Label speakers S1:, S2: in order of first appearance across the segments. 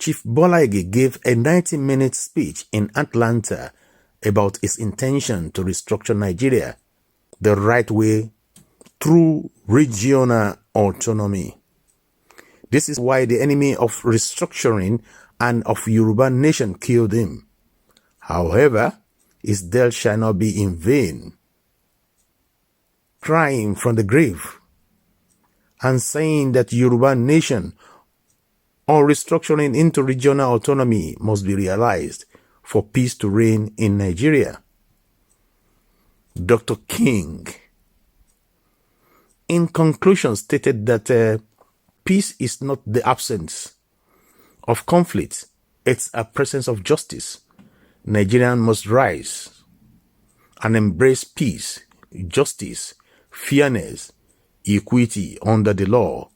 S1: Chief Bola Ige gave a 90-minute speech in Atlanta about his intention to restructure Nigeria the right way through regional autonomy. This is why the enemy of restructuring and of Yoruba nation killed him. However, his death shall not be in vain. Crying from the grave and saying that Yoruba nation or restructuring into regional autonomy must be realized for peace to reign in Nigeria. Dr. King, in conclusion, stated that peace is not the absence of conflict, it's a presence of justice. Nigerians must rise and embrace peace, justice, fairness, equity under the law,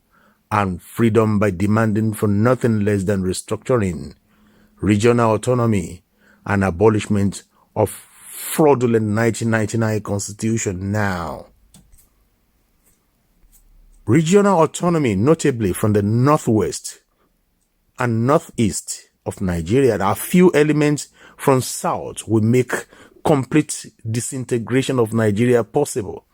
S1: and freedom by demanding for nothing less than restructuring, regional autonomy, and abolishment of fraudulent 1999 constitution now. Regional autonomy, notably from the northwest and northeast of Nigeria, there are few elements from south will make complete disintegration of Nigeria possible.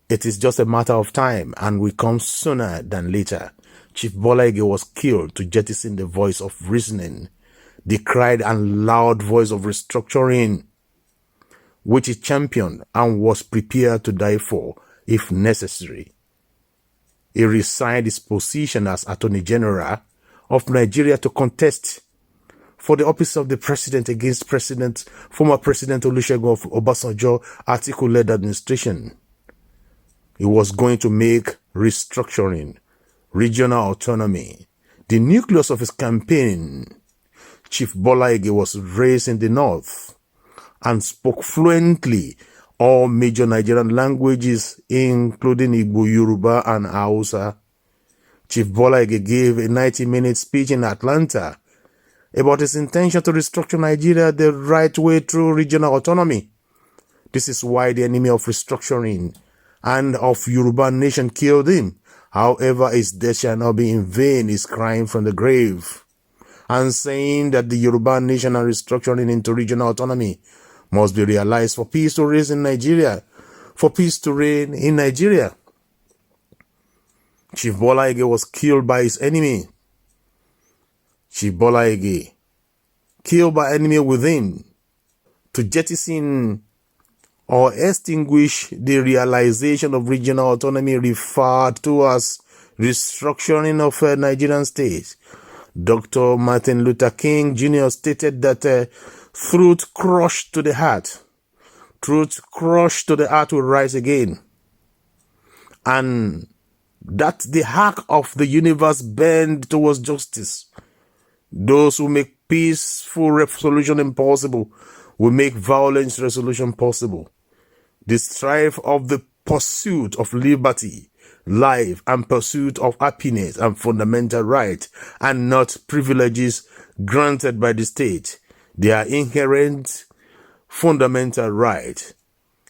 S1: It is just a matter of time and will come sooner than later. Chief Bola Ige was killed to jettison the voice of reasoning, the cried and loud voice of restructuring, which he championed and was prepared to die for if necessary. He resigned his position as Attorney General of Nigeria to contest for the office of the president against former President Olusegun of Obasanjo Atiku-led administration. He was going to make restructuring, regional autonomy, the nucleus of his campaign. Chief Bola Ige was raised in the north and spoke fluently all major Nigerian languages, including Igbo, Yoruba, and Hausa. Chief Bola Ige gave a 90-minute speech in Atlanta about his intention to restructure Nigeria the right way through regional autonomy. This is why the enemy of restructuring and of Yoruba nation killed him. However, his death shall not be in vain, is crying from the grave and saying that the Yoruba nation and restructuring into regional autonomy must be realized for peace to reign in Nigeria. For peace to reign in Nigeria. Chief Bola Ige was killed by his enemy. Chief Bola Ige, killed by enemy within, to jettison or extinguish the realization of regional autonomy referred to as restructuring of Nigerian state. Dr. Martin Luther King Jr. stated that truth crushed to the heart will rise again, and that the arc of the universe bend towards justice. Those who make peaceful resolution impossible will make violence resolution possible. The strife of the pursuit of liberty, life, and pursuit of happiness and fundamental rights, and not privileges granted by the state. They are inherent fundamental rights.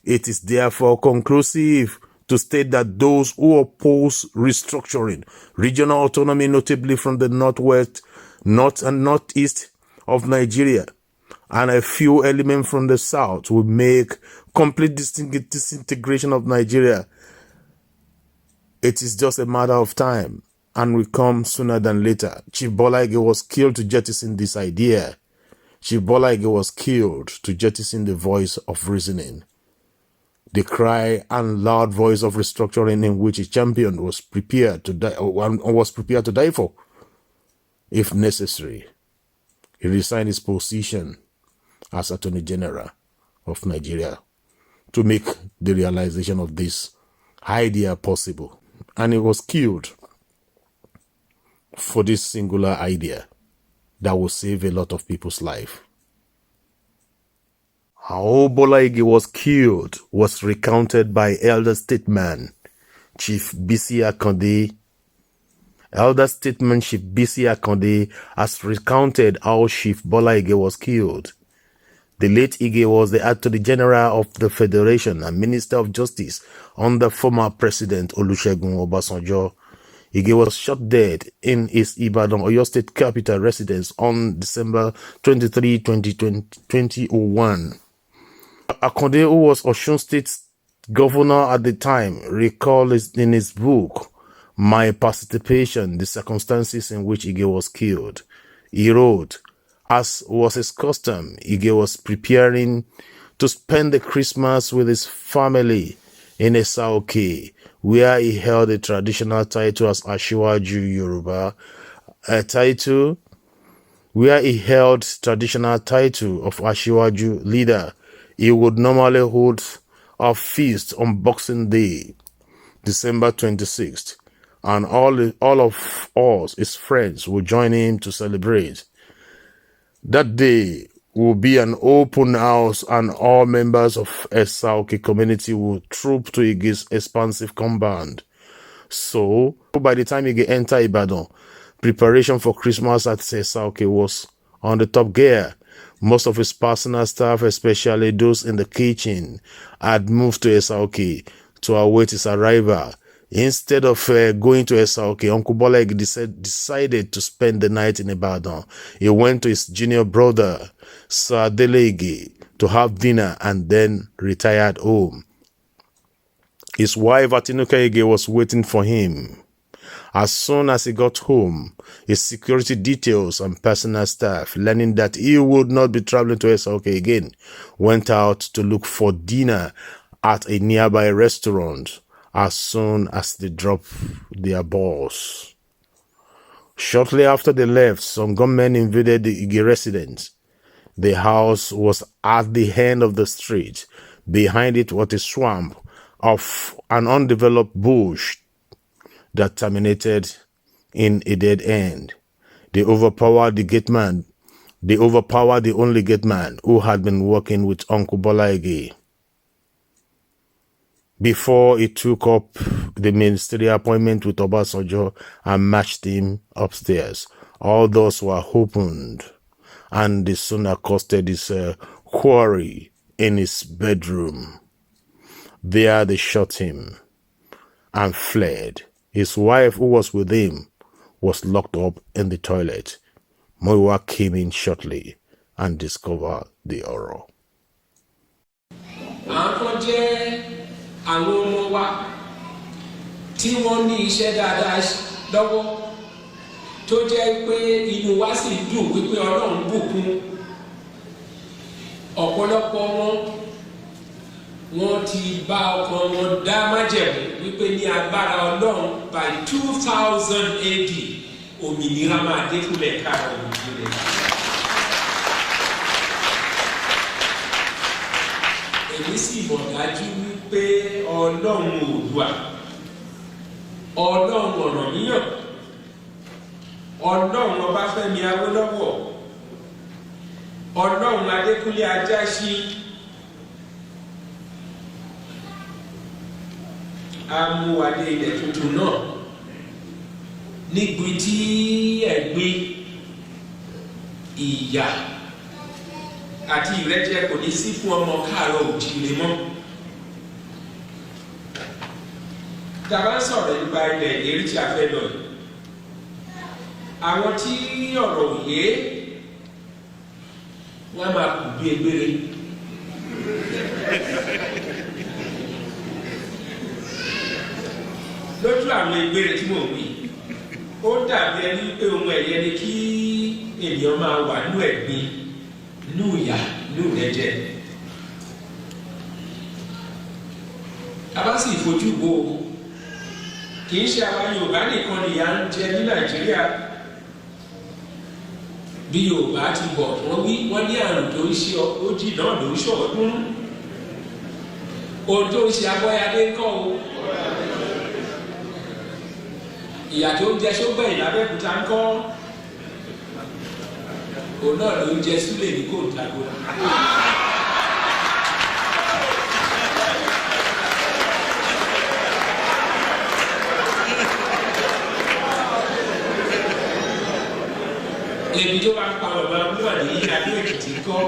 S1: It is therefore conclusive to state that those who oppose restructuring, regional autonomy, notably from the northwest, north and northeast of Nigeria, and a few elements from the south will make complete disintegration of Nigeria. It is just a matter of time and will come sooner than later. Chief Bola Ige was killed to jettison this idea. Chief Bola Ige was killed to jettison the voice of reasoning. The cry and loud voice of restructuring in which he championed was prepared to die for, if necessary. He resigned his position as Attorney General of Nigeria to make the realization of this idea possible. And he was killed for this singular idea that will save a lot of people's life. How Bola Ige was killed was recounted by elder statesman Chief Bisi Akande. Elder statesman Chief Bisi Akande has recounted how Chief Bola Ige was killed. The late Ige was the Attorney General of the Federation and Minister of Justice under former President Olusegun Obasanjo. Ige was shot dead in his Ibadan, Oyo State capital residence on December 23, 2001. Akonde, who was Osun State's governor at the time, recalled in his book, My Participation, the circumstances in which Ige was killed. He wrote, as was his custom, Ige was preparing to spend the Christmas with his family in Esaoke, where he held a traditional title as Asiwaju Yoruba, a title where he held traditional title of Asiwaju leader. He would normally hold a feast on Boxing Day, December 26th, and all of us, his friends, would join him to celebrate. That day will be an open house, and all members of Esaoke community will troop to Ige's expansive compound. So, by the time Ige entered Ibadan, preparation for Christmas at Esaoke was on the top gear. Most of his personal staff, especially those in the kitchen, had moved to Esaoke to await his arrival. Instead of going to Esaoke, Uncle Bola Ige decided to spend the night in Ibadan. He went to his junior brother, Sir Dele Ige, to have dinner and then retired home. His wife, Atinuke Ige, was waiting for him. As soon as he got home, his security details and personal staff, learning that he would not be traveling to Esaoke again, went out to look for dinner at a nearby restaurant as soon as they dropped their balls. Shortly after they left, some gunmen invaded the Ige residence. The house was at the end of the street. Behind it was a swamp of an undeveloped bush that terminated in a dead end. They overpowered the only gate man who had been working with Uncle Bola Ige before he took up the ministerial appointment with Obasanjo and marched him upstairs. All doors were opened, and they soon accosted his quarry in his bedroom. There they shot him and fled. His wife, who was with him, was locked up in the toilet. Moiwa came in shortly and discovered the horror.
S2: Àwọn ọmọ wa tí wọ́n ní iṣẹ́ dáadáa lọ́wọ́ tó jẹ́ pé inú wa sì dùn wípé Ọlọ́run bùkún ọ̀pọ̀lọpọ̀ wọn ti bá ọkàn wọn dá májẹ̀mú wípé ní agbára Ọlọ́run by 2000 AD òmìnira máa dé fúnlẹ̀ káàrọ̀ òmìnira. Èmi sì mọ̀ dájú wípé Ọlọ́run Oòduà, Ọlọ́run Ọ̀rànmíyàn, Ọlọ́run Ọbáfẹ́mi Awólọ́wọ̀, Ọlọ́run Adékúnlé Ajáṣí amúwadé ilẹ̀ tuntun náà níbi tí ẹ̀gbin, ìyà àti ìrẹ́jẹ kò ní sí fún ọmọ káàárọ̀ òjíire mọ́. Tàbá ń sọ̀rọ̀ nípa ilẹ̀ ìlérí tí a fẹ́ lọ yìí, àwọn tí ọ̀rọ̀ òye wọ́n máa kù bí egbére. Lójú àwọn egbére tí mò ń wí, ó dàbí ẹni pé ohun ẹ̀yẹ ni kí ènìyàn máa wà nínú ẹ̀gbin, nínú ìyà, nínú ìrẹ́jẹ. Tàbá sì fojú wo, kì í ṣe àwa Yorùbá nìkan ni ìyà ń jẹ ní Nàìjíríà. Bí Yorùbá ti bọ̀ wọ́n ní àrùn tó ń ṣe ojì náà ló ń ṣọ̀ọ́dún. Ohun tó ń ṣe Abọ́yadé ń kọ́ o. Ìyà tó ń jẹ Ṣógbẹ̀yìn l'Abẹ́òkúta ń kọ́. Òun náà ló ń jẹ Súlè ní Kòńtàgó. Ebi tó bá ń pa bàbá Búwà ní Adó-Èkìtì kọ́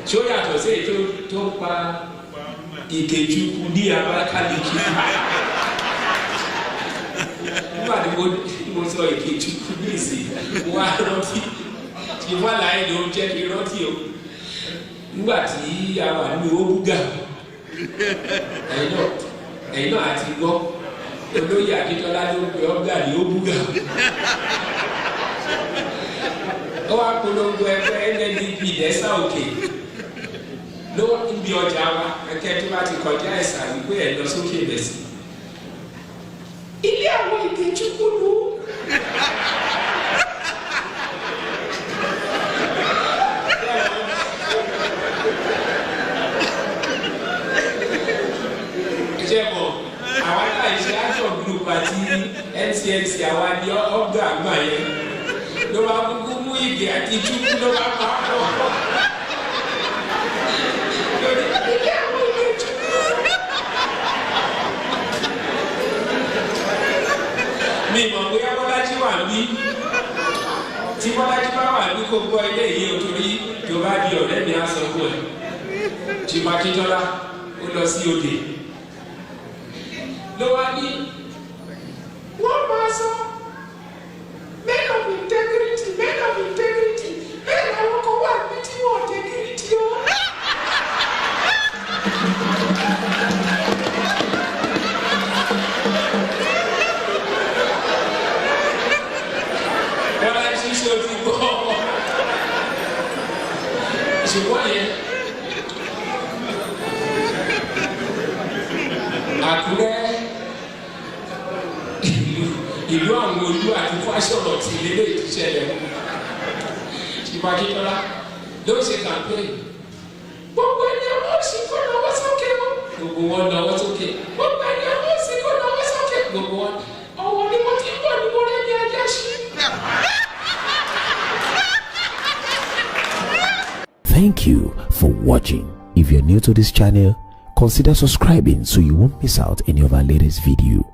S2: tí ó yàtọ̀ sí èyí tó pa Ìkejùkù ní Abakaliki. nígbà tí mo sọ Ìkejìkú ní ìsìn wá rántí tí wọ́n láyé ló ń jẹ́ kí rántí o nígbà tí a wà ní Òbúgà ẹ̀yin náà àti gbọ́ olóyè Akíntọ́lá ló ń pe Ọ̀gá ní Òbúgà ó wá polongo ẹgbẹ́ NNDP lẹ́sà òkè ló ń bí ọjà wa ẹ̀kẹ́ tó bá ti kọjá ẹ̀sà wípé ẹ̀ lọ sókè bẹ̀sì. Ilé àwọn Ìkejìkú lù. Ìjẹ́bọ̀ àwọn aláìṣe action group àti NCNC àwọn adé ọ̀gá àgbà yẹn ló bá kúkú mú Ige àti Chukwu ló bá pa á lọ. Ilé àwọn Ìkejìkú. Mi mọ̀ bóyá Bọ́lájí wà ní tí Bọ́lájí bá wà ní kó gbọ́ ilé yìí o torí tó bá di ọ̀rẹ́ mi á sọ fún ẹ. Ṣùgbọ́n Akíntọ́lá ó lọ sí òde. Ló wá ní wọ́n máa sọ men of integrity bẹ́ẹ̀ làwọn kan wà ní tí wọ́n integrity o. Bọ́lájí ṣe o ti gbọ́ ṣùgbọ́n yẹn Àkúrẹ́ ìlú àwọn olú àti fásọ̀rọ̀ tí ilé ìṣẹ̀lẹ̀ ṣùgbọ́n Akíntọ́lá ló ṣe campaign gbogbo ẹni ọwọ́ sì kó lọ́wọ́ sókè wọn gbogbo wọn lọ́wọ́ sókè gbogbo ẹni ọwọ́ sì kó lọ́wọ́ sókè gbogbo wọn ọwọ́ ni mo ti ń bọ̀ ní mo rẹ́ ní ajá sí.
S3: Thank you for watching. If you're new to this channel, consider subscribing so you won't miss out any of our latest video.